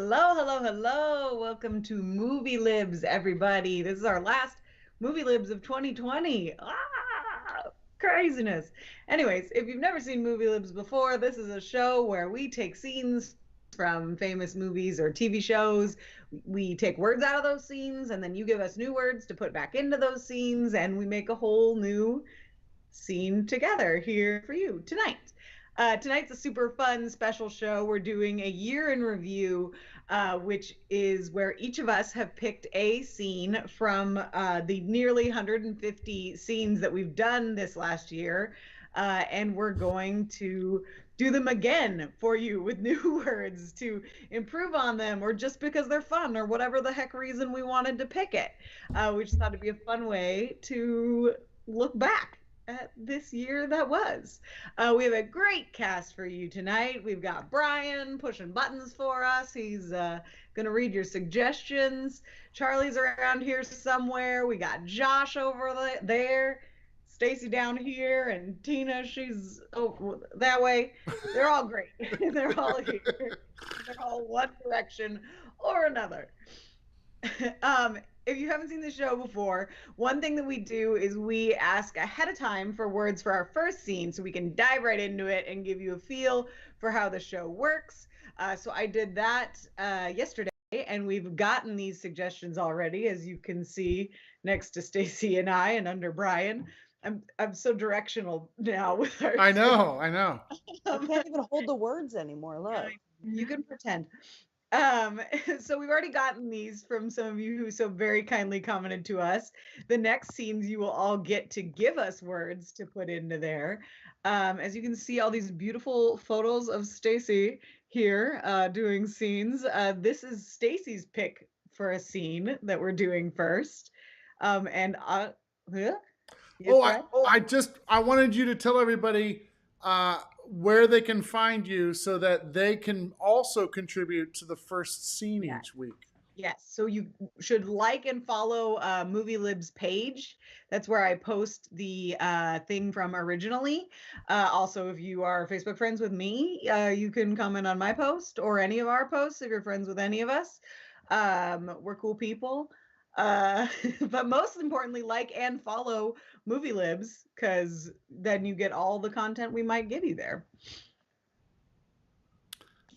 Hello, hello, hello. Welcome to Movie Libs, everybody. This is our last Movie Libs of 2020. Craziness. Anyways, if you've never seen Movie Libs before, this is a show where we take scenes from famous movies or TV shows. We take words out of those scenes, and then you give us new words to put back into those scenes, and we make a whole new scene together here for you tonight. Tonight's a super fun special show. We're doing a year in review, which is where each of us have picked a scene from the nearly 150 scenes that we've done this last year. And we're going to do them again for you with new words to improve on them, or just because they're fun, or whatever the heck reason we wanted to pick it. We just thought it'd be a fun way to look back at this year that was. We have a great cast for you tonight. We've got Brian pushing buttons for us. He's going to read your suggestions. Charlie's around here somewhere. We got Josh over there. Stacey down here, and Tina, she's that way. They're all great. They're all here. They're all one direction or another. If you haven't seen the show before, one thing that we do is we ask ahead of time for words for our first scene so we can dive right into it and give you a feel for how the show works. So I did that yesterday, and we've gotten these suggestions already, as you can see next to Stacey and I, and under Brian. I'm so directional now with our. I know. I can't even hold the words anymore. Look. You can pretend. So we've already gotten these from some of you who so very kindly commented to us. The next scenes you will all get to give us words to put into there. As you can see, all these beautiful photos of Stacey here doing scenes. This is Stacey's pick for a scene that we're doing first. I wanted you to tell everybody where they can find you so that they can also contribute to the first scene each week. Yes, so you should like and follow Movie Libs page. That's where I post the thing from originally. Also, if you are Facebook friends with me, you can comment on my post or any of our posts if you're friends with any of us. We're cool people. But most importantly, like and follow Movie Libs, because then you get all the content we might give you there.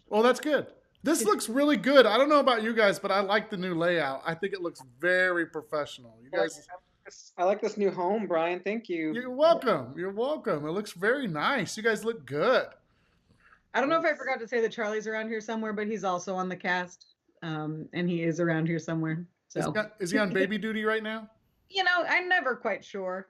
Well, that's good. This looks really good. I don't know about you guys, but I like the new layout. I think it looks very professional. You guys, I like this new home, Brian. Thank you. You're welcome. You're welcome. It looks very nice. You guys look good. I don't know if I forgot to say that Charlie's around here somewhere, but he's also on the cast, and he is around here somewhere. So is he on baby duty right now? You know, I'm never quite sure.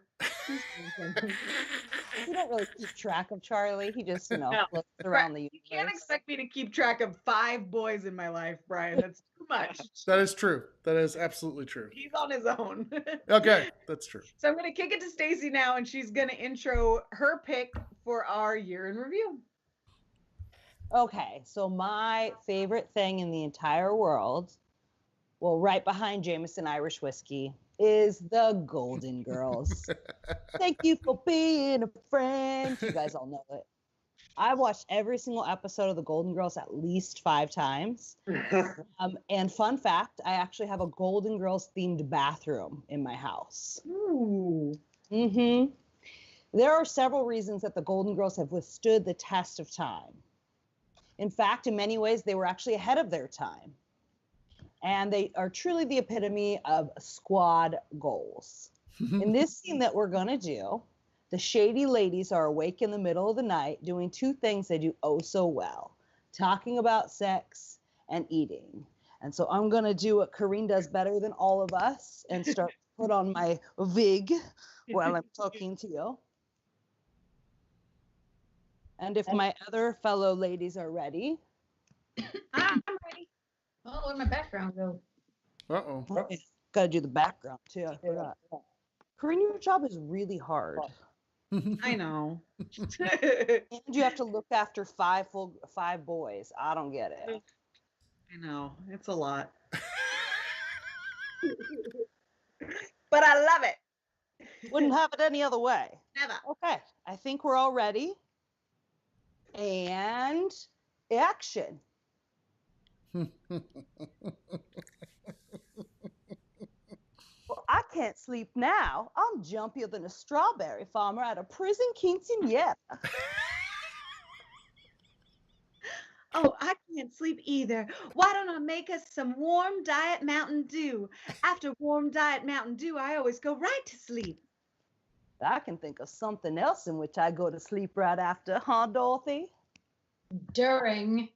You don't really keep track of Charlie. He just, floats around the universe. You can't expect me to keep track of 5 boys in my life, Brian. That's too much. That is true. That is absolutely true. He's on his own. Okay, that's true. So I'm going to kick it to Stacey now, and she's going to intro her pick for our year in review. Okay, so my favorite thing in the entire world, well, right behind Jameson Irish whiskey, is the Golden Girls. Thank you for being a friend. You guys all know it. I've watched every single episode of the Golden Girls at least 5 times. And fun fact, I actually have a Golden Girls themed bathroom in my house. Ooh. Mm-hmm. There are several reasons that the Golden Girls have withstood the test of time. In fact, in many ways, they were actually ahead of their time. And they are truly the epitome of squad goals. In this scene that we're going to do, the shady ladies are awake in the middle of the night doing 2 things they do oh so well, talking about sex and eating. And so I'm going to do what Coreen does better than all of us and start to put on my wig while I'm talking to you. And if my other fellow ladies are ready. I'm ready. Oh, where'd my background go? Uh-oh. Got to do the background, too. I forgot. Coreen, your job is really hard. I know. And you have to look after 5 boys. I don't get it. I know. It's a lot. But I love it. Wouldn't have it any other way. Never. Okay. I think we're all ready. And action. Well, I can't sleep now. I'm jumpier than a strawberry farmer at a prison quinceanera. Oh, I can't sleep either. Why don't I make us some warm diet Mountain Dew? After warm diet Mountain Dew, I always go right to sleep. I can think of something else in which I go to sleep right after, huh, Dorothy? During.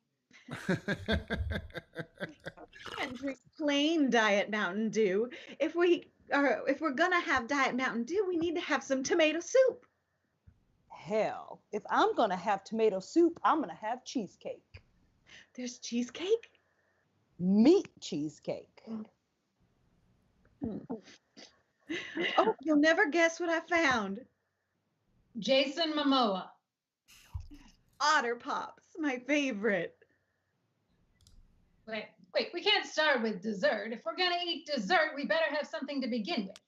We can't drink plain diet Mountain Dew. If we're gonna have diet Mountain Dew, we need to have some tomato soup. Hell, if I'm gonna have tomato soup, I'm gonna have cheesecake. There's cheesecake? Meat cheesecake. Oh, you'll never guess what I found. Jason Momoa. Otter Pops, my favorite. Wait, we can't start with dessert. If we're gonna eat dessert, we better have something to begin with.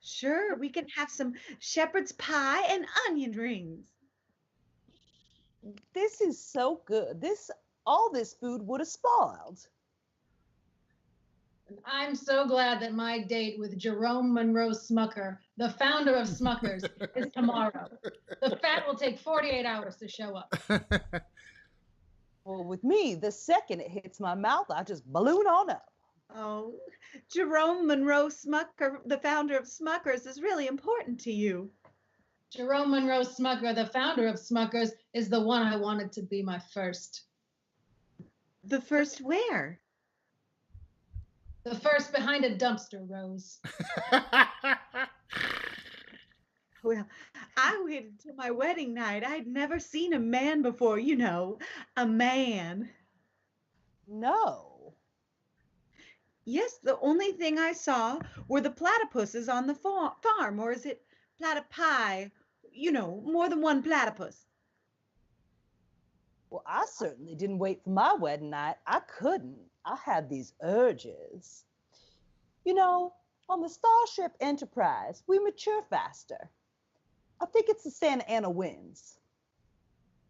Sure, we can have some shepherd's pie and onion rings. This is so good. All this food would have spoiled. And I'm so glad that my date with Jerome Monroe Smucker, the founder of Smuckers, is tomorrow. The fat will take 48 hours to show up. Well, with me, the second it hits my mouth, I just balloon on up. Oh, Jerome Monroe Smucker, the founder of Smuckers, is really important to you. Jerome Monroe Smucker, the founder of Smuckers, is the one I wanted to be my first. The first where? The first behind a dumpster, Rose. Well, I waited till my wedding night. I'd never seen a man before, you know, a man. No. Yes, the only thing I saw were the platypuses on the farm, or is it platypi? You know, more than one platypus. Well, I certainly didn't wait for my wedding night. I couldn't. I had these urges. You know, on the Starship Enterprise, we mature faster. I think it's the Santa Ana winds.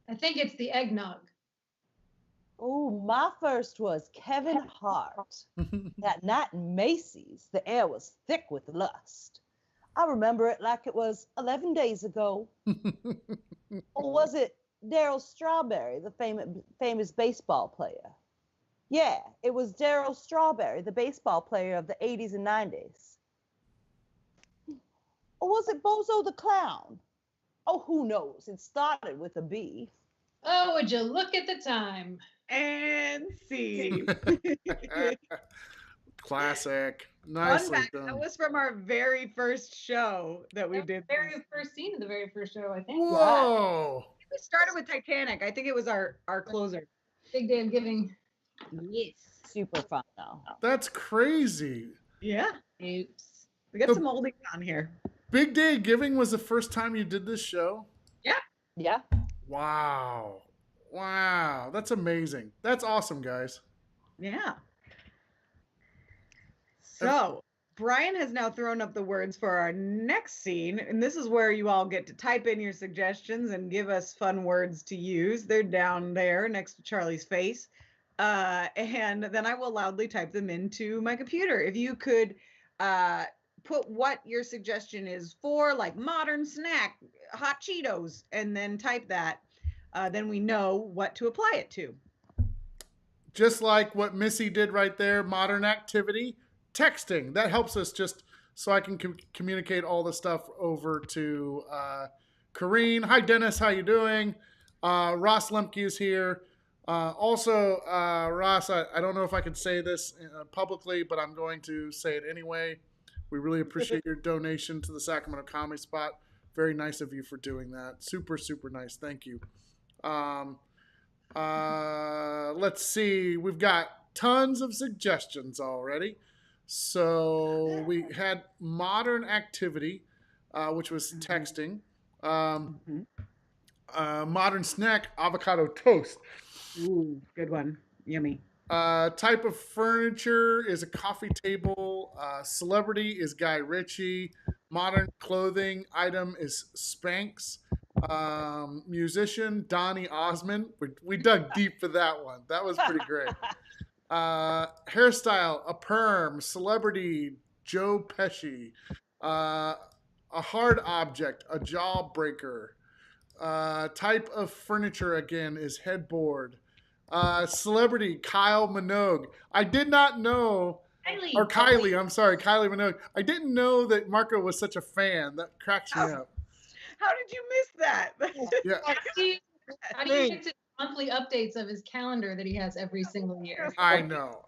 I think it's the eggnog. Oh, my first was Kevin Hart. That night in Macy's, the air was thick with lust. I remember it like it was 11 days ago. Or was it Darryl Strawberry, the famous baseball player? Yeah, it was Darryl Strawberry, the baseball player of the 80s and 90s. Or was it Bozo the Clown? Oh, who knows? It started with a B. Oh, would you look at the time? And see. Classic. Fun Nicely fact, done. that was from our very first show that we did. The very first scene of the very first show, I think. Whoa. We started with Titanic. I think it was our closer. Big Day of Giving. Yes. Super fun, though. That's crazy. Yeah. Oops. We got So- some oldies on here. Big Day of Giving was the first time you did this show? Yeah. Wow. Wow. That's amazing. That's awesome, guys. Yeah. So, Brian has now thrown up the words for our next scene, and this is where you all get to type in your suggestions and give us fun words to use. They're down there next to Charlie's face. And then I will loudly type them into my computer. If you could put what your suggestion is for, like modern snack, hot Cheetos, and then type that, then we know what to apply it to. Just like what Missy did right there, modern activity, texting. That helps us just so I can communicate all the stuff over to Coreen. Hi, Dennis. How you doing? Ross Lemcke is here. Also, Ross, I don't know if I can say this publicly, but I'm going to say it anyway. We really appreciate your donation to the Sacramento Comedy Spot. Very nice of you for doing that. Super, super nice. Thank you. Let's see. We've got tons of suggestions already. So we had modern activity, which was texting. Modern snack, avocado toast. Ooh, good one. Yummy. Type of furniture is a coffee table. Celebrity is Guy Ritchie. Modern clothing item is Spanx. Musician Donny Osmond. We dug deep for that one. That was pretty great. Hairstyle, a perm. Celebrity, Joe Pesci. A hard object, a jawbreaker. Type of furniture again is headboard. Celebrity, Kyle Minogue. I did not know, or Kylie, I'm sorry, Kylie Minogue. I didn't know that Marco was such a fan. That cracks me up. How did you miss that? Yeah. How do you get to monthly updates of his calendar that he has every single year? I know.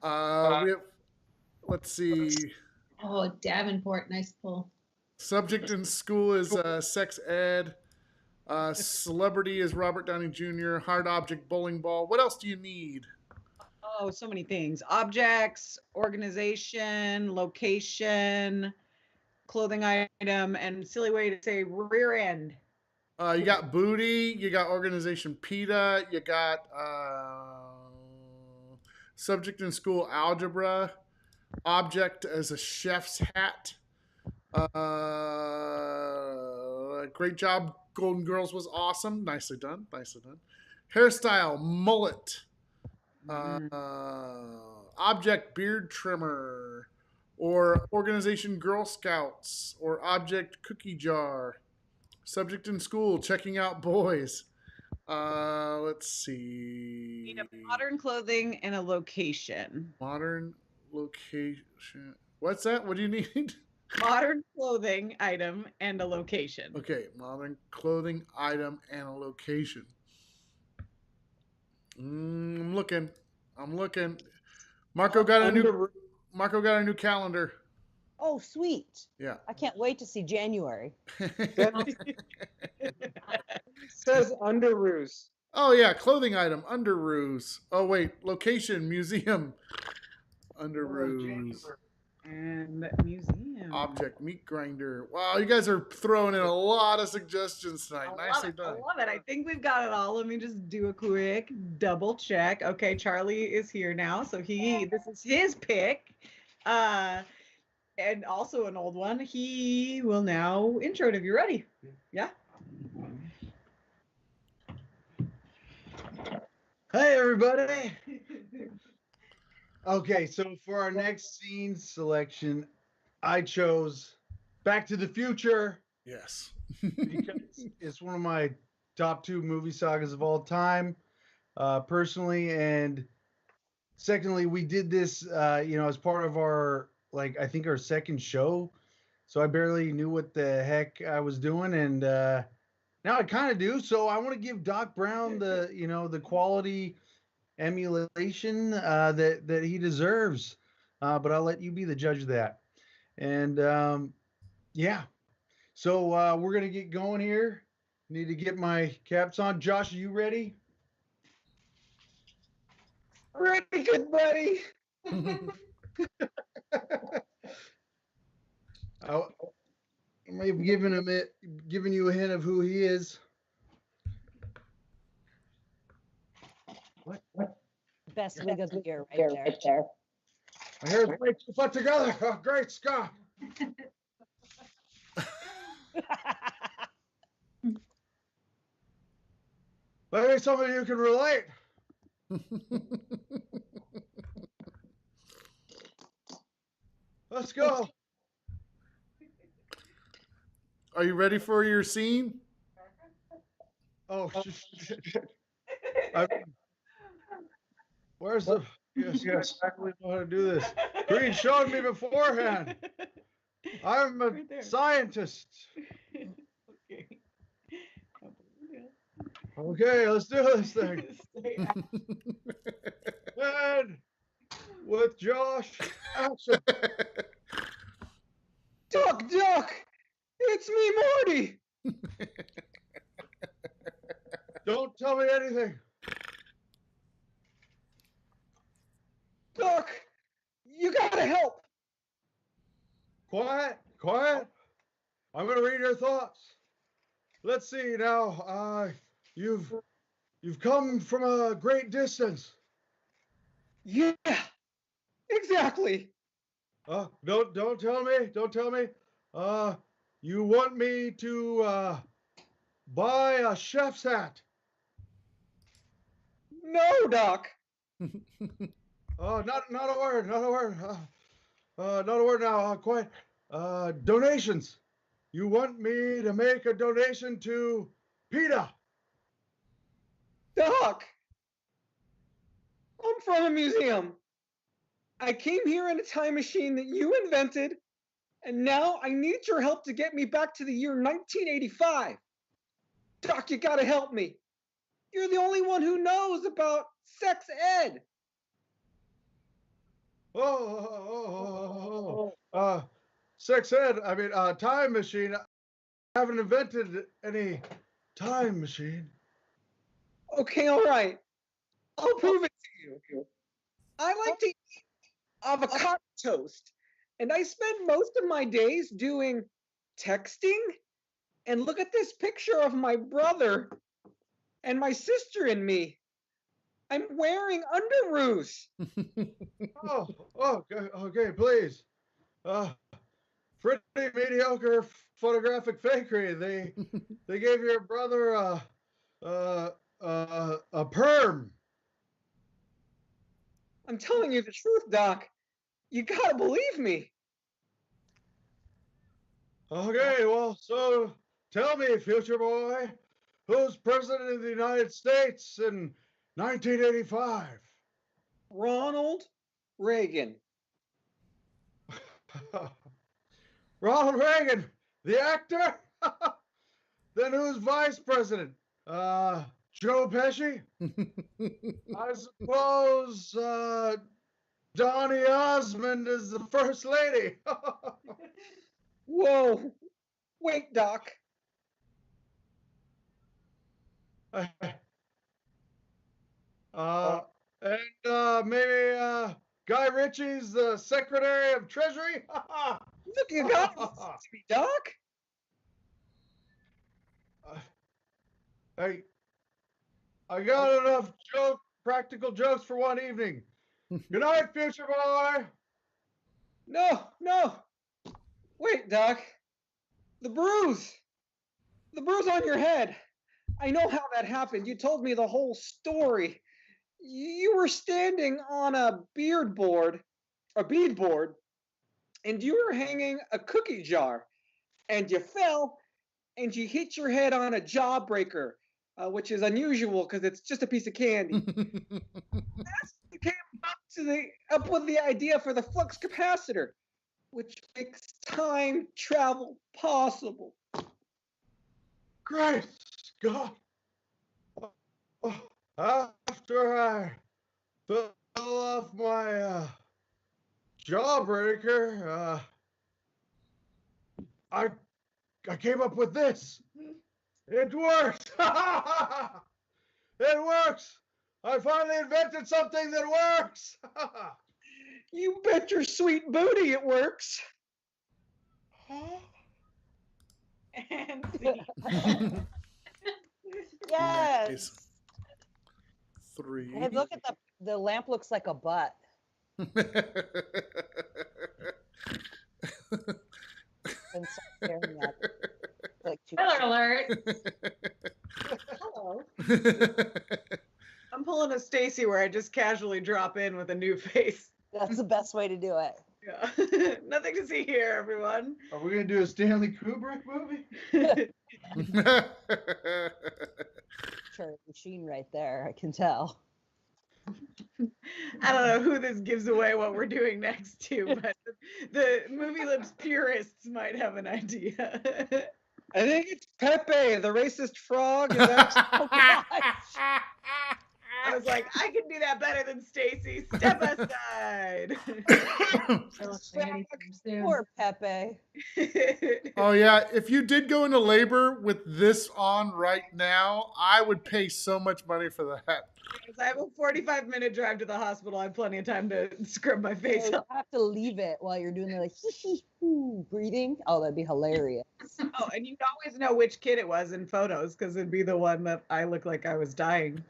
We have, let's see. Oh, Davenport, nice pull. Subject in school is sex ed. Celebrity is Robert Downey Jr. Hard object, bowling ball. What else do you need? Oh, so many things. Objects, organization, location, clothing item, and silly way to say rear end. You got booty. You got organization PETA. You got subject in school algebra. Object as a chef's hat. Great job. Golden Girls was awesome. Nicely done. Hairstyle, mullet. Object, beard trimmer. Or organization, Girl Scouts. Or object, cookie jar. Subject in school, checking out boys. Let's see. Need a modern clothing and a location. Modern location. What's that? What do you need? Modern clothing item and a location. Okay, modern clothing item and a location. I'm looking. Marco got a new calendar. Oh, sweet. Yeah. I can't wait to see January. It says underoos. Oh yeah, clothing item, underoos. Oh wait, location, museum. Underoos. And museum. Object, meat grinder. Wow, you guys are throwing in a lot of suggestions tonight. Nicely done. I love it. I think we've got it all. Let me just do a quick double check. Okay, Charlie is here now, so this is his pick. And also an old one. He will now intro it if you're ready. Yeah. Hi, everybody. Okay, so for our next scene selection, I chose Back to the Future. Yes. Because it's one of my top 2 movie sagas of all time, personally. And secondly, we did this, as part of our, I think our second show. So I barely knew what the heck I was doing. And now I kind of do. So I want to give Doc Brown the quality emulation that he deserves. But I'll let you be the judge of that. And yeah. So we're going to get going here. Need to get my caps on. Josh, are you ready? Ready, good buddy. I may have given you a hint of who he is. What? Best wig of the year right there. My hair's way too put together. Oh, great Scott. Maybe some of you can relate. Let's go. Are you ready for your scene? Oh, where's the? Yes, I really know how to do this. Coreen showed me beforehand. I'm a scientist. Okay, let's do this thing. And with Josh, action. Duck, it's me, Morty. Don't tell me anything. Duck, you gotta help. Quiet. I'm gonna read your thoughts. Let's see now. You've come from a great distance. Yeah, exactly. Don't tell me. You want me to buy a chef's hat? No, Doc. Oh, not a word, not a word. Not a word now. Quiet. Donations. You want me to make a donation to PETA? Doc, I'm from a museum. I came here in a time machine that you invented, and now I need your help to get me back to the year 1985. Doc, you gotta help me. You're the only one who knows about sex ed. Sex ed. I mean, time machine. I haven't invented any time machine. Okay, all right. I'll prove it to you. I like to eat avocado toast, and I spend most of my days doing texting. And look at this picture of my brother and my sister and me. I'm wearing underoos. Okay, please. Pretty mediocre photographic fakery. They gave your brother a perm. I'm telling you the truth, Doc. You gotta believe me. Okay, well, so tell me, future boy, who's president of the United States in 1985? Ronald Reagan. Ronald Reagan, the actor? Then who's vice president? Joe Pesci? I suppose Donny Osmond is the first lady. Whoa. Wait, Doc. And maybe Guy Ritchie's the Secretary of Treasury? Look, you got me, Doc. Hey, I got enough practical jokes for one evening. Good night, future boy. No. Wait, Doc. The bruise on your head. I know how that happened. You told me the whole story. You were standing on a bead board, and you were hanging a cookie jar, and you fell, and you hit your head on a jawbreaker, which is unusual because it's just a piece of candy. You came up with the idea for the flux capacitor, which makes time travel possible. Great Scott! After I fell off my jawbreaker, I came up with this. It works! It works! I finally invented something that works! You bet your sweet booty it works. And see. Yes. 3. Hey, look at the lamp looks like a butt. And so staring at it. Like Spoiler alert. Hello. I'm pulling a Stacey where I just casually drop in with a new face. That's the best way to do it. Yeah. Nothing to see here, everyone. Are we going to do a Stanley Kubrick movie? Sure, machine right there. I can tell. I don't know who this gives away what we're doing next to, but the Movie Libs purists might have an idea. I think it's Pepe, the racist frog. Is that... I was like, I can do that better than Stacey. Step aside. I won't say anything soon. Poor Pepe. Oh yeah, if you did go into labor with this on right now, I would pay so much money for that. I have a 45-minute drive to the hospital. I have plenty of time to scrub my face You up. have to leave it while you're doing the like breathing. Oh, that'd be hilarious. Oh, and you'd always know which kid it was in photos because it'd be the one that I looked like I was dying.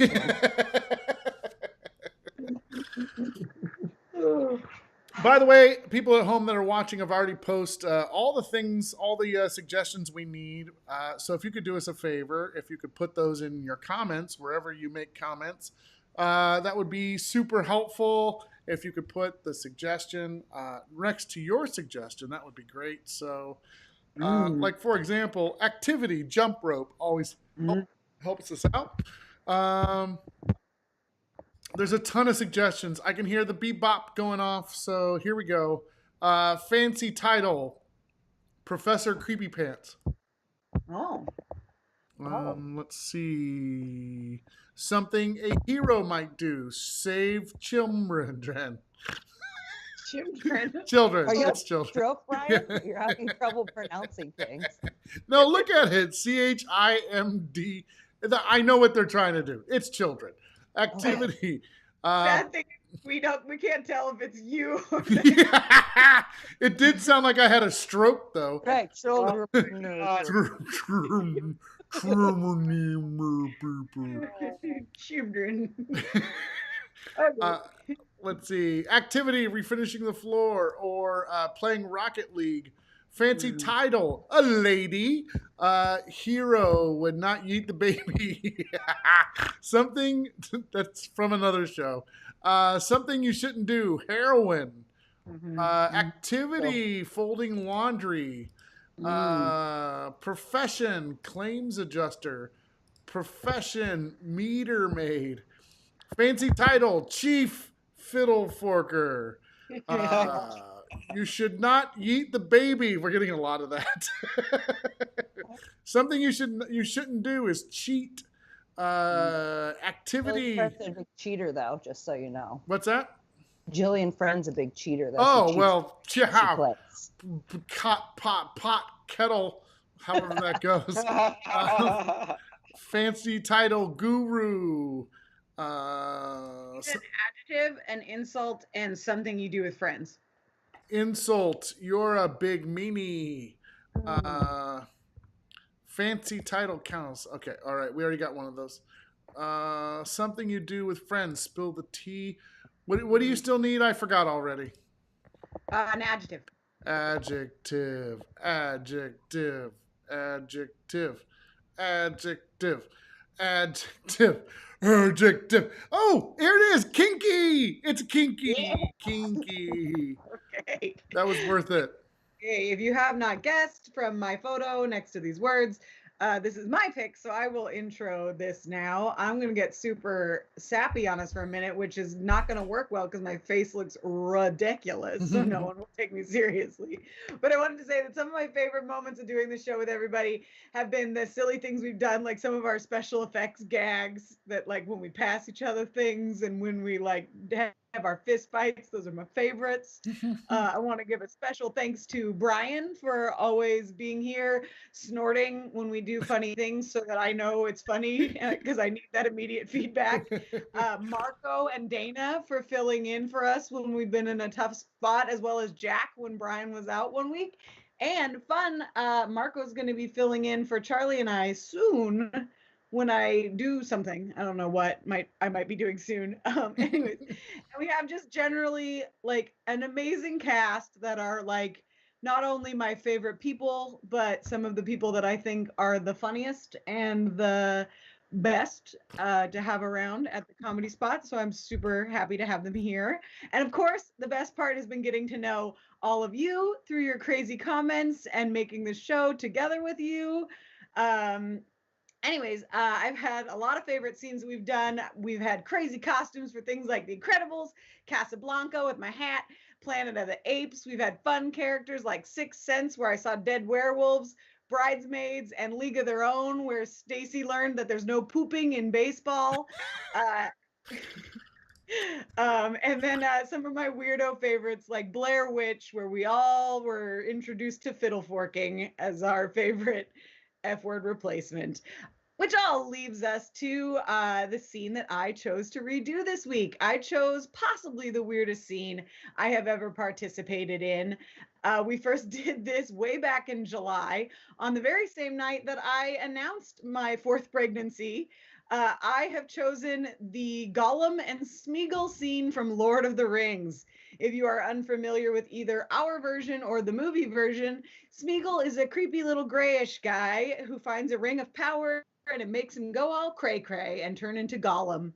By the way, people at home that are watching have already posted all the things, all the suggestions we need. So if you could do us a favor, if you could put those in your comments, wherever you make comments, that would be super helpful. If you could put the suggestion next to your suggestion, that would be great. So, like, for example, activity, jump rope, always helps us out. There's a ton of suggestions. I can hear the bebop going off, so here we go. Fancy title, Professor Creepy Pants. Oh. Let's see. Something a hero might do, save children. Children. Are you It's children. stroke, Brian? You're having trouble pronouncing things. No, look at it. CHIMD. I know what they're trying to do. It's children. Activity. Bad thing is we can't tell if it's you. It did sound like I had a stroke though. Right, children. Children. Let's see. Activity, refinishing the floor, or playing Rocket League. Fancy title, a lady. Hero would not yeet the baby. Something that's from another show. Something you shouldn't do, heroin. Activity, folding laundry. Profession, claims adjuster. Profession, meter maid. Fancy title, chief fiddle forker. You should not yeet the baby. We're getting a lot of that. Something you shouldn't do is cheat. Activity. Jillian Friend's a big cheater, though, just so you know. What's that? Jillian Friend's a big cheater, though. Oh, well, pot, kettle, however that goes. Fancy title, guru. An adjective, an insult, and something you do with friends. Insult, you're a big meanie. Fancy title counts. Okay, all right, we already got one of those. Something you do with friends, spill the tea. What do you still need? I forgot already. An adjective. Adjective. Oh, here it is. Kinky. It's kinky. Yeah. Kinky. Okay. That was worth it. Okay, if you have not guessed from my photo next to these words, this is my pick, so I will intro this now. I'm going to get super sappy on us for a minute, which is not going to work well because my face looks ridiculous, so no one will take me seriously. But I wanted to say that some of my favorite moments of doing the show with everybody have been the silly things we've done, like some of our special effects gags that, like, when we pass each other things and when we, like, have our fist fights. Those are my favorites. I want to give a special thanks to Brian for always being here, snorting when we do funny things so that I know it's funny because I need that immediate feedback. Marco and Dana for filling in for us when we've been in a tough spot, as well as Jack when Brian was out one week. And fun, Marco's going to be filling in for Charlie and I soon when I do something. I don't know what I might be doing soon. Anyways, and we have just generally like an amazing cast that are like not only my favorite people, but some of the people that I think are the funniest and the best to have around at the Comedy Spot. So I'm super happy to have them here. And of course, the best part has been getting to know all of you through your crazy comments and making the show together with you. Anyways, I've had a lot of favorite scenes we've done. We've had crazy costumes for things like The Incredibles, Casablanca with my hat, Planet of the Apes. We've had fun characters like Sixth Sense, where I saw dead werewolves, Bridesmaids, and League of Their Own, where Stacey learned that there's no pooping in baseball. And then some of my weirdo favorites like Blair Witch, where we all were introduced to fiddle forking as our favorite F-word replacement, which all leaves us to the scene that I chose to redo this week. I chose possibly the weirdest scene I have ever participated in. We first did this way back in July on the very same night that I announced my fourth pregnancy. I have chosen the Gollum and Smeagol scene from Lord of the Rings. If you are unfamiliar with either our version or the movie version, Smeagol is a creepy little grayish guy who finds a ring of power and it makes him go all cray-cray and turn into Gollum.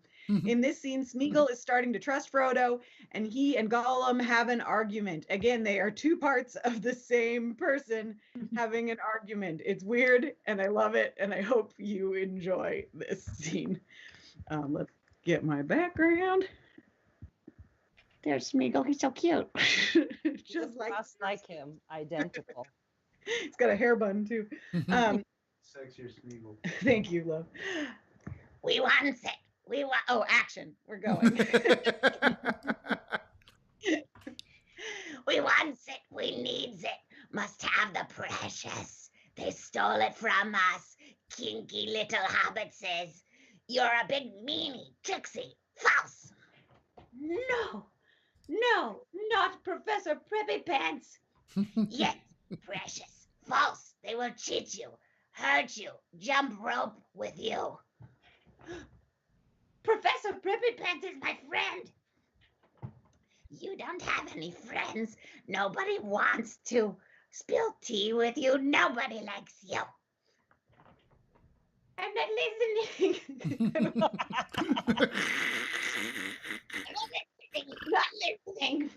In this scene, Smeagol is starting to trust Frodo, and he and Gollum have an argument. Again, they are two parts of the same person having an argument. It's weird, and I love it, and I hope you enjoy this scene. Let's get my background. There's Smeagol. He's so cute. Just like him, identical. He's got a hair bun, too. Sexier Smeagol. Thank you, love. We want it. Oh, action. We're going. We wants it. We needs it. Must have the precious. They stole it from us. Kinky little hobbitses. You're a big meanie, tricksy, false. No, not Professor Preppy Pants. Yes, precious, false. They will cheat you, hurt you, jump rope with you. Professor Preppy Pants is my friend. You don't have any friends. Nobody wants to spill tea with you. Nobody likes you. I'm not listening. Not listening.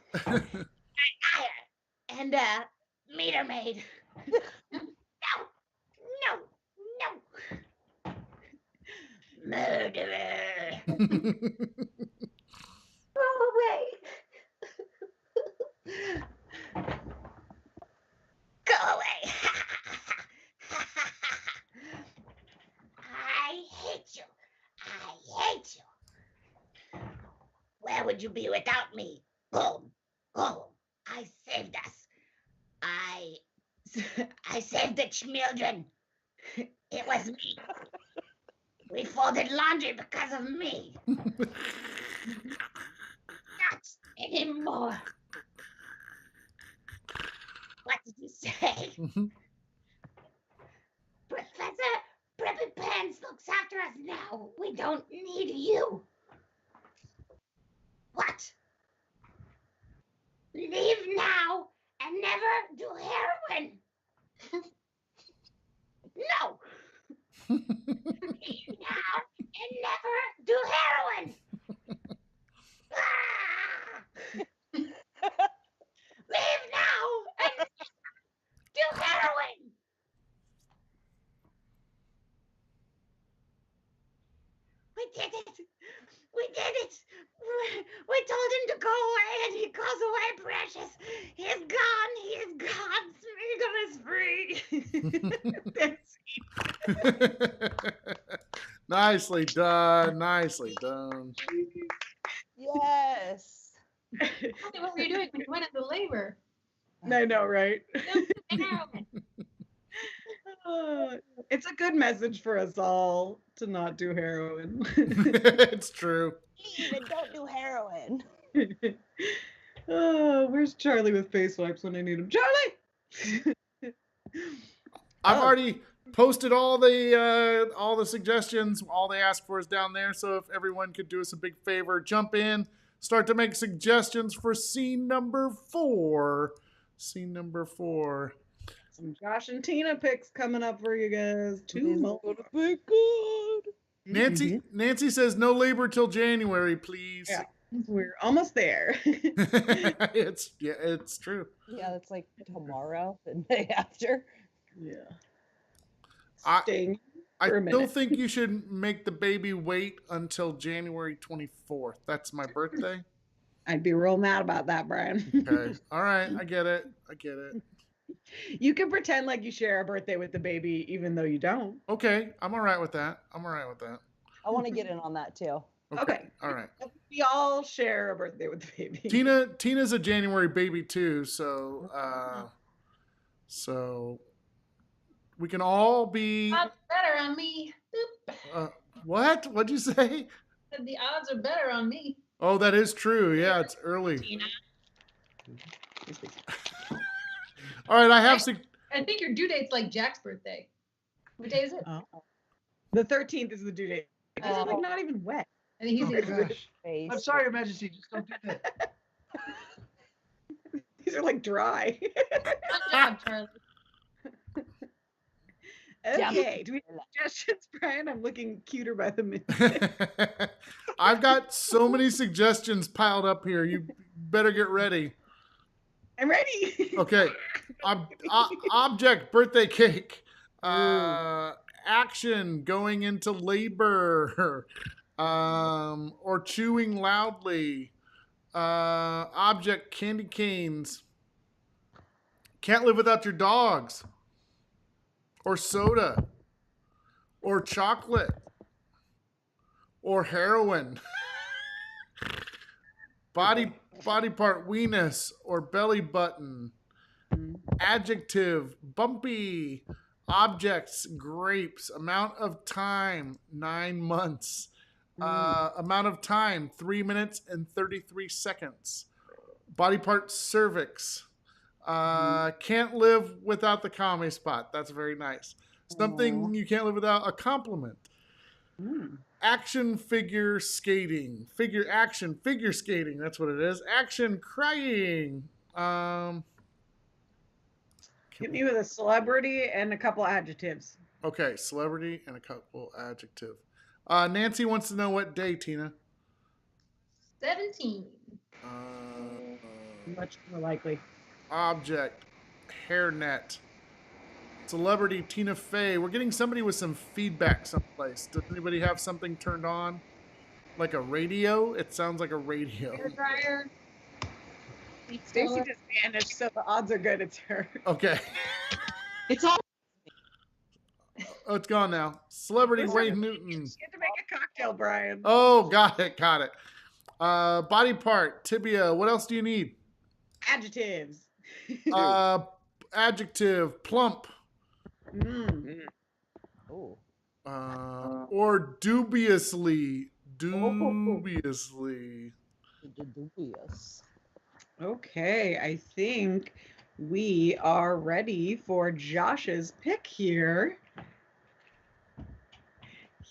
And meter maid. No. Murderer. Go away. Go away. I hate you. Where would you be without me? Home. I saved us. I saved the children. It was me. We folded laundry because of me. Not anymore. What did you say? Professor Preppy Pants looks after us now. We don't need you. What? Leave now and never do heroin. No. Leave now and never do heroin. Leave now and do heroin. We did it. We told him to go away and he goes away, precious. He's gone. Smeagol is free. Nicely done. Yes. What were you doing when you went into labor? I know, right? Heroin. It's a good message for us all to not do heroin. It's true. Leave and don't do heroin. Oh, where's Charlie with face wipes when I need him? Charlie! I've already posted all the suggestions. All they ask for is down there. So if everyone could do us a big favor, jump in, start to make suggestions for scene number 4. Some Josh and Tina picks coming up for you guys. 2 more. Be good. Nancy says no labor till January, please. Yeah. We're almost there. It's true. Yeah, it's like tomorrow, the day after. Yeah. I Staying I for a still minute. think you should make the baby wait until January 24th. That's my birthday. I'd be real mad about that, Brian. Okay. All right. I get it. You can pretend like you share a birthday with the baby, even though you don't. Okay. I'm all right with that. I want to get in on that too. Okay. All right. We all share a birthday with the baby. Tina's a January baby too, so we can all be. Odds are better on me. What? What'd you say? The odds are better on me. Oh, that is true. Yeah, it's early. Tina. All right, I think your due date's like Jack's birthday. What day is it? The 13th is the due date These are like not even wet. I think he's Oh, eating gosh. Face. I'm sorry, Your Majesty. Just don't do that. These are like dry. Good job, Charlie. Okay. Do we have suggestions, Brian? I'm looking cuter by the minute. I've got so many suggestions piled up here. You better get ready. I'm ready. Okay. Object, birthday cake. Action, going into labor. Or chewing loudly. Object, candy canes. Can't live without your dogs. Or soda. Or chocolate. Or heroin. Body part, weenus or belly button. Adjective, bumpy. Objects, grapes. Amount of time, 9 months. Amount of time, 3 minutes and 33 seconds. Body part, cervix. Can't live without the comedy spot. That's very nice. Something you can't live without, a compliment. Action figure skating. Figure skating. That's what it is. Action crying. Hit me with a celebrity and a couple adjectives. Okay, celebrity and a couple adjective. Nancy wants to know what day, Tina. 17. Much more likely. Object, hairnet. Celebrity, Tina Fey. We're getting somebody with some feedback someplace. Does anybody have something turned on? Like a radio? It sounds like a radio. Hair dryer. Stacey just vanished, so the odds are good it's her. Okay. It's all. Oh, it's gone now. Celebrity, Wayne Newton. You have to make a cocktail, Brian. Oh, got it. Body part, tibia. What else do you need? Adjectives. Adjective, plump. Oh. Or dubiously. Dubiously. Dubious. Okay, I think we are ready for Josh's pick here.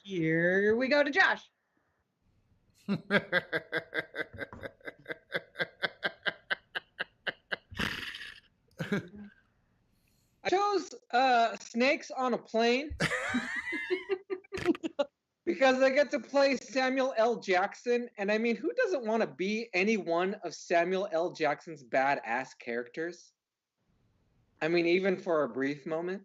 Here we go to Josh. I chose Snakes on a Plane because I get to play Samuel L. Jackson. And I mean, who doesn't want to be any one of Samuel L. Jackson's badass characters? I mean, even for a brief moment.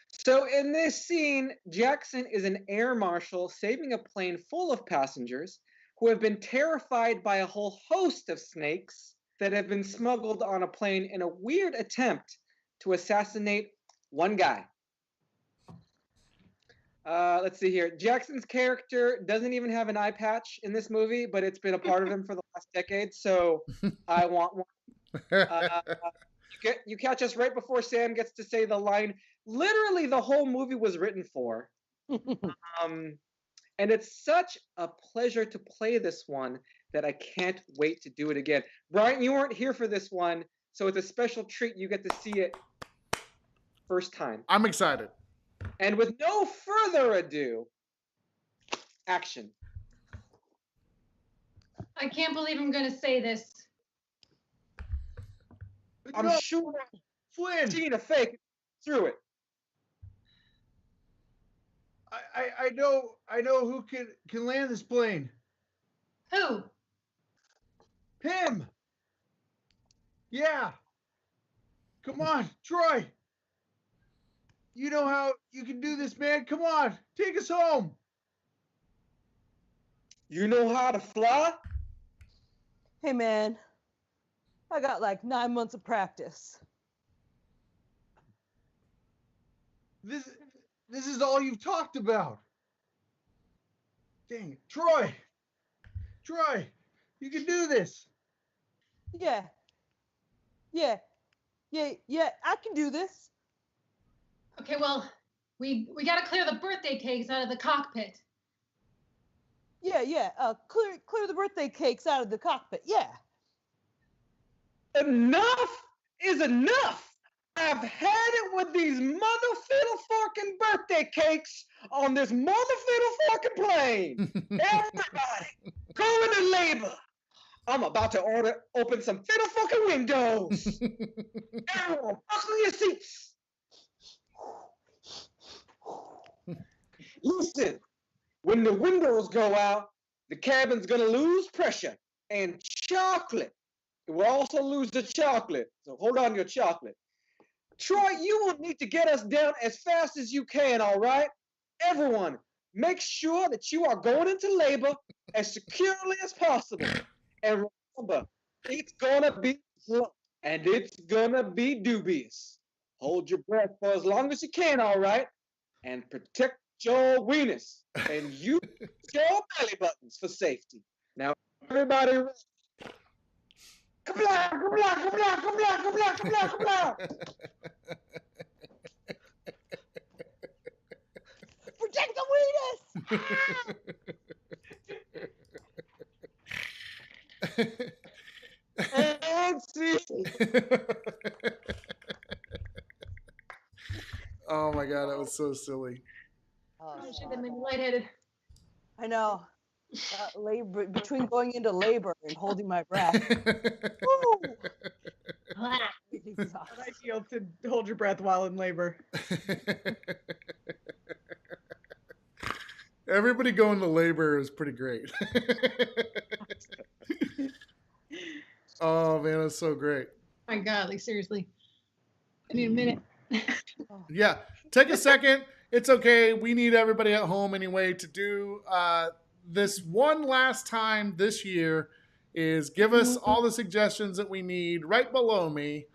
So in this scene, Jackson is an air marshal saving a plane full of passengers who have been terrified by a whole host of snakes that have been smuggled on a plane in a weird attempt to assassinate one guy. Let's see here. Jackson's character doesn't even have an eye patch in this movie, but it's been a part of him for the last decade, so I want one. You catch us right before Sam gets to say the line literally the whole movie was written for. And it's such a pleasure to play this one that I can't wait to do it again. Brian, you weren't here for this one, so it's a special treat. You get to see it first time. I'm excited. And with no further ado, action. I can't believe I'm going to say this. I'm No, sure Flynn. Tina fake through it. I know who can land this plane. Who? Him. Yeah. Come on, Troy. You know how you can do this, man. Come on, take us home. You know how to fly? Hey, man. I got like 9 months of practice. This is all you've talked about. Dang it. Troy, you can do this. Yeah. I can do this. Okay, well, we got to clear the birthday cakes out of the cockpit. Yeah. Clear the birthday cakes out of the cockpit. Yeah. Enough is enough. I've had it with these mother fiddle fucking birthday cakes on this mother fiddle fucking plane. Everybody, go into labor. I'm about to open some fiddle fucking windows. Everyone, buckle your seats. Listen, when the windows go out, the cabin's gonna lose pressure and chocolate. It will also lose the chocolate. So hold on to your chocolate. Troy, you will need to get us down as fast as you can, all right? Everyone, make sure that you are going into labor as securely as possible. And remember, it's gonna be slow and it's gonna be dubious. Hold your breath for as long as you can, all right? And protect your weenus and use your belly buttons for safety. Now, everybody, kabla, kabla, kabla, kabla, kabla, kabla, kabla. Protect the weenus! And see. Oh my god, that was so silly. Oh, shit, that made me lightheaded. I know. Labor between going into labor and holding my breath. Woo! It's not ideal to hold your breath while in labor. Everybody going to labor is pretty great. Oh man, that's so great. My God, like seriously. I need a minute. Yeah, take a second. It's okay. We need everybody at home anyway to do this one last time this year is give us all the suggestions that we need right below me.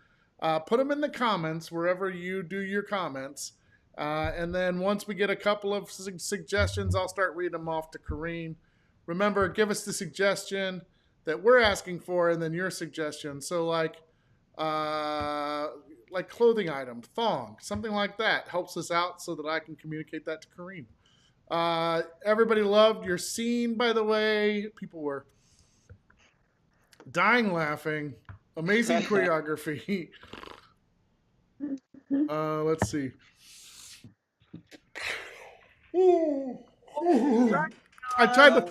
Put them in the comments wherever you do your comments. And then once we get a couple of suggestions, I'll start reading them off to Coreen. Remember, give us the suggestion that we're asking for and then your suggestion. So like clothing item, thong, something like that helps us out so that I can communicate that to Coreen. Everybody loved your scene, by the way. People were dying laughing. Amazing choreography. Let's see. Ooh. I tried to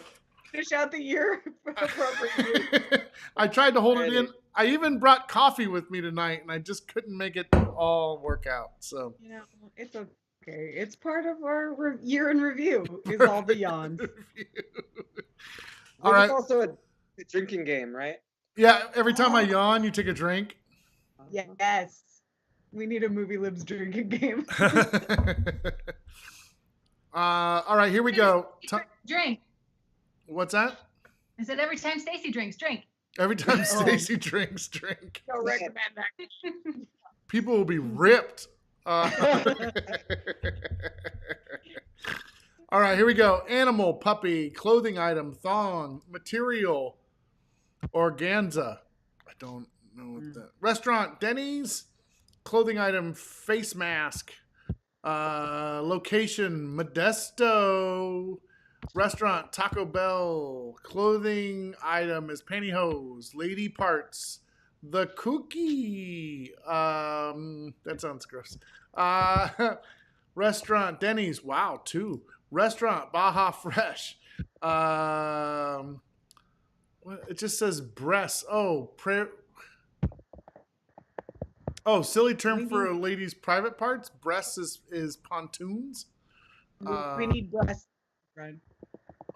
finish out the year appropriately. I tried to hold it in. I even brought coffee with me tonight, and I just couldn't make it all work out. So it's okay. It's part of our year in review. Is all the yawns. All right. Also a drinking game, right? Yeah. Every time I yawn, you take a drink. Yes. We need a movie libs drinking game. All right, here we go. Drink. What's that? I said every time Stacey drinks, drink. Every time Stacey drinks, drink. Don't recommend that. People will be ripped. All right, here we go. Animal, puppy, clothing item, thong, material, organza. I don't know what that. Restaurant, Denny's, clothing item, face mask. Location, Modesto. Restaurant, Taco Bell. Clothing item is pantyhose. Lady parts, the cookie. That sounds gross. Restaurant, Denny's. Wow, 2. Restaurant, Baja Fresh. What? It just says breasts. Oh, silly term for a lady's private parts. Breasts is pontoons. We need breasts, right?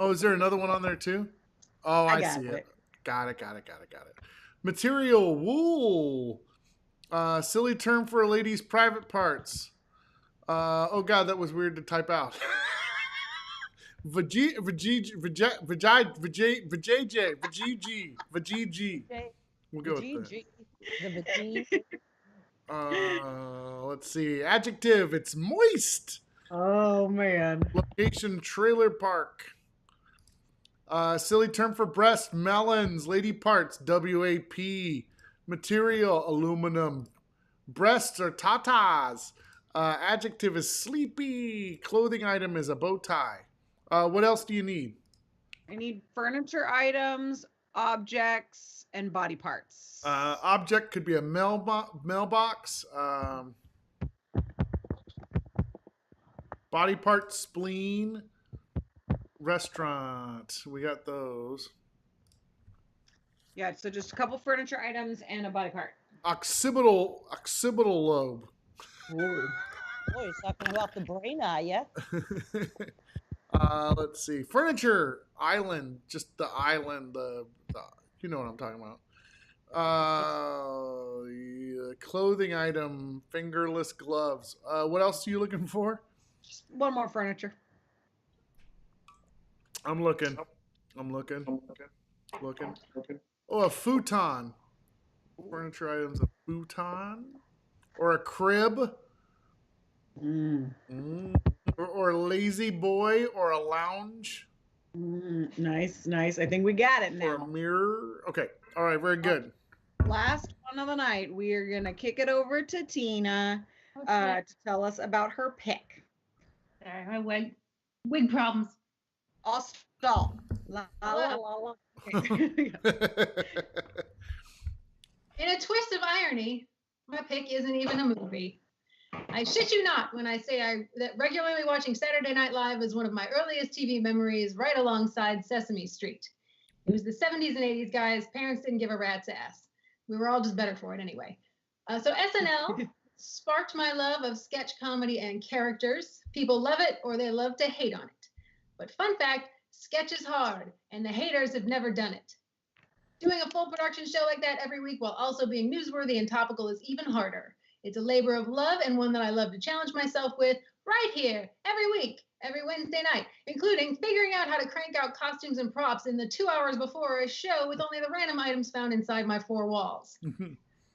Oh, is there another one on there too? Oh, I see it. Got it. Material, wool. Silly term for a lady's private parts. Oh God, that was weird to type out. Vajayjay. We'll go with that. Let's see. Adjective, it's moist. Oh man. Location, trailer park. Silly term for breast, melons. Lady parts, WAP. Material, aluminum. Breasts are tatas. Adjective is sleepy. Clothing item is a bow tie. What else do you need? I need furniture items, objects, and body parts. Object could be a mailbox. Body part, spleen. Restaurant. We got those. Yeah, so just a couple furniture items and a body part. Occipital lobe. Ooh. Oh, you're talking about the brain eye, yeah? Let's see. Furniture, island, just the island. The you know what I'm talking about. Clothing item, fingerless gloves. What else are you looking for? Just one more furniture. I'm looking. Oh, a futon. Furniture items, a futon, or a crib, or a lazy boy, or a lounge. Nice. I think we got it now. Or a mirror. Okay. All right. Very good. Last one of the night, we are gonna kick it over to Tina to tell us about her pick. Sorry, my wig problems. I'll stall. La, la, la, la. In a twist of irony, my pick isn't even a movie. I shit you not when I say that regularly watching Saturday Night Live is one of my earliest TV memories, right alongside Sesame Street. It was the 70s and 80s, guys. Parents didn't give a rat's ass. We were all just better for it anyway. So SNL sparked my love of sketch comedy and characters. People love it or they love to hate on it. But fun fact, sketch is hard, and the haters have never done it. Doing a full production show like that every week while also being newsworthy and topical is even harder. It's a labor of love and one that I love to challenge myself with right here, every week, every Wednesday night, including figuring out how to crank out costumes and props in the 2 hours before a show with only the random items found inside my four walls.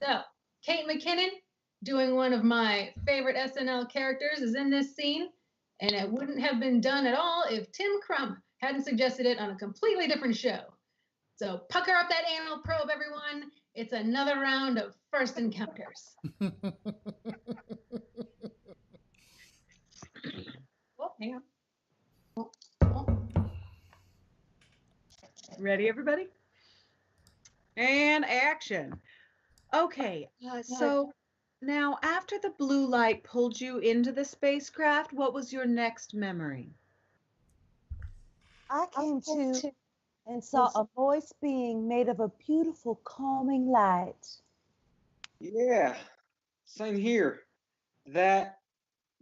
So, Kate McKinnon, doing one of my favorite SNL characters, is in this scene, and it wouldn't have been done at all if Tim Crump hadn't suggested it on a completely different show. So pucker up that anal probe, everyone. It's another round of first encounters. Oh, hang on. Oh. Ready, everybody? And action. Okay, so now after the blue light pulled you into the spacecraft, what was your next memory? I came to and saw a moist being made of a beautiful, calming light. Yeah, same here. That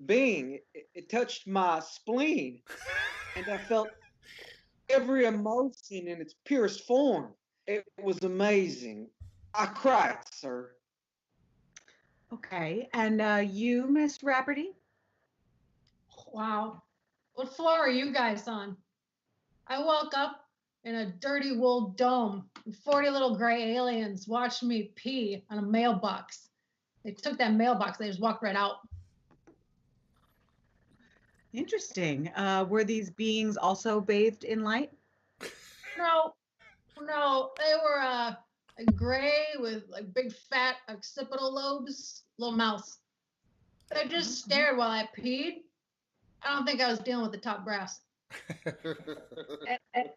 being, it touched my spleen, and I felt every emotion in its purest form. It was amazing. I cried, sir. Okay, and you, Miss Rafferty? Wow. What floor are you guys on? I woke up in a dirty wool dome, and 40 little gray aliens watched me pee on a mailbox. They took that mailbox, they just walked right out. Interesting. Were these beings also bathed in light? No, they were gray with like big fat occipital lobes, little mouths. They just stared while I peed. I don't think I was dealing with the top brass. And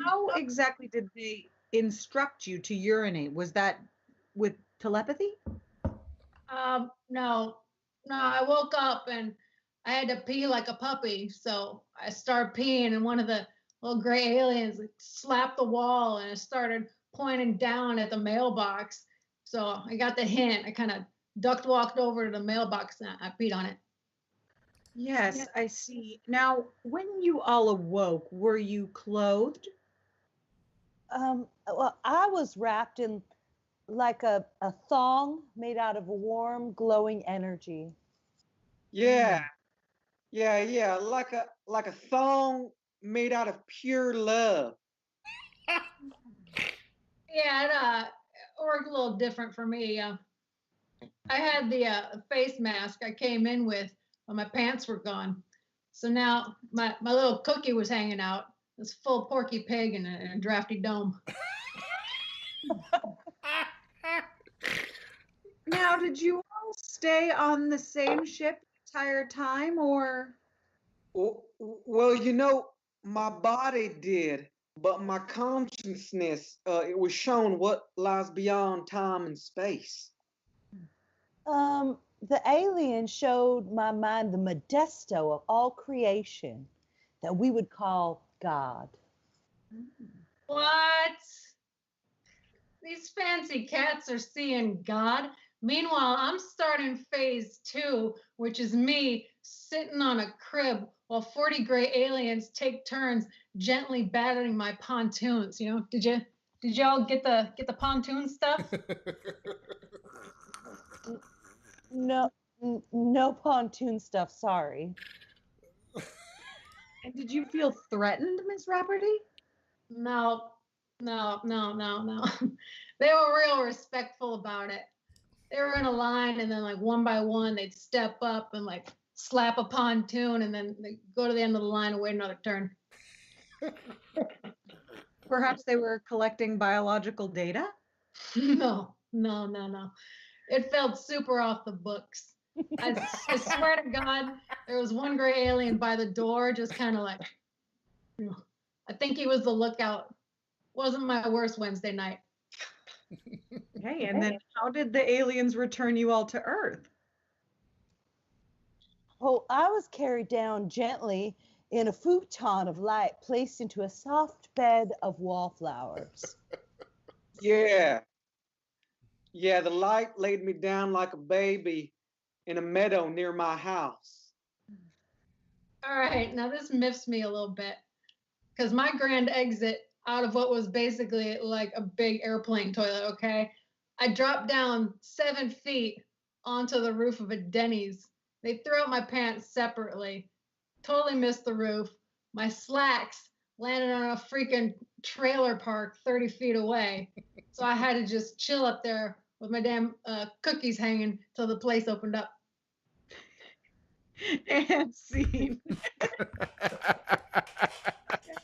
how exactly did they instruct you to urinate? Was that with telepathy? No, I woke up and I had to pee like a puppy. So I started peeing and one of the little gray aliens like, slapped the wall and I started pointing down at the mailbox. So I got the hint. I kind of ducked walked over to the mailbox and I peed on it. Yes, I see. Now, when you all awoke, were you clothed? Well, I was wrapped in like a thong made out of warm, glowing energy. Yeah, like a thong made out of pure love. Yeah, it worked a little different for me. I had the face mask I came in with when my pants were gone. So now my little cookie was hanging out. This full Porky Pig in a drafty dome. Now, did you all stay on the same ship the entire time, or? Well, you know, my body did. but my consciousness, it was shown what lies beyond time and space. The alien showed my mind the Modesto of all creation that we would call God. What? These fancy cats are seeing God. Meanwhile, I'm starting phase 2, which is me sitting on a crib while 40 gray aliens take turns gently battering my pontoons. You know, did y'all get the pontoon stuff? No, no pontoon stuff. Sorry. And did you feel threatened, Miss Rafferty? No. They were real respectful about it. They were in a line, and then like one by one, they'd step up and like slap a pontoon, and then they go to the end of the line and wait another turn. Perhaps they were collecting biological data? No. It felt super off the books. I swear to God, there was one gray alien by the door, just kind of like, I think he was the lookout. Wasn't my worst Wednesday night. Okay, and then how did the aliens return you all to Earth? Oh, I was carried down gently in a futon of light placed into a soft bed of wallflowers. Yeah. Yeah, the light laid me down like a baby in a meadow near my house. All right, now this miffs me a little bit because my grand exit out of what was basically like a big airplane toilet, okay? I dropped down 7 feet onto the roof of a Denny's. They threw out my pants separately. Totally missed the roof. My slacks landed on a freaking trailer park 30 feet away. So I had to just chill up there with my damn cookies hanging till the place opened up. And scene.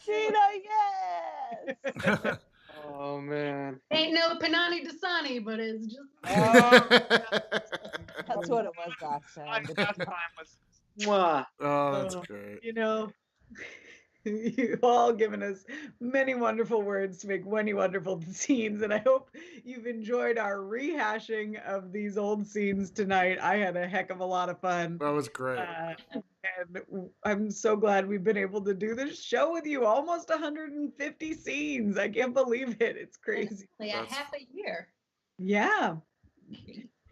Tina, yes! Oh, man. Ain't no Panani Dasani, but it's just. That's what it was last time. Last time was mwah. Oh, that's great. You know, you've all given us many wonderful words to make many wonderful scenes, and I hope you've enjoyed our rehashing of these old scenes tonight. I had a heck of a lot of fun. That was great. And I'm so glad we've been able to do this show with you. Almost 150 scenes. I can't believe it. It's crazy. Like a half a year. Yeah.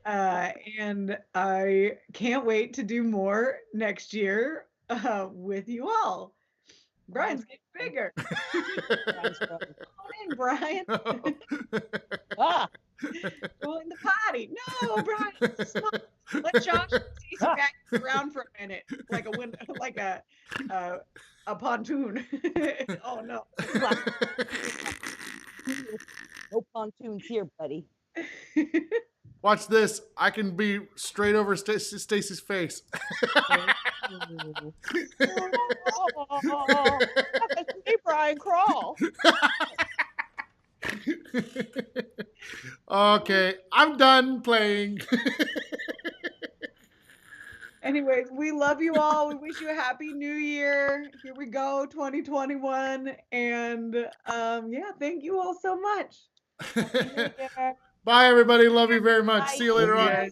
And I can't wait to do more next year with you all. Brian's getting bigger. Come on in, Brian. Ah, Go in the potty. No, Brian. It's small. Let Josh and Stacey back around for a minute, like a pontoon. Oh no. no pontoons here, buddy. Watch this. I can be straight over Stacey's face. Hey, Brian, crawl. Okay, I'm done playing. Anyways, we love you all. We wish you a happy new year. Here we go, 2021. And yeah, thank you all so much. Bye, everybody. Love you very much. Bye. See you later on.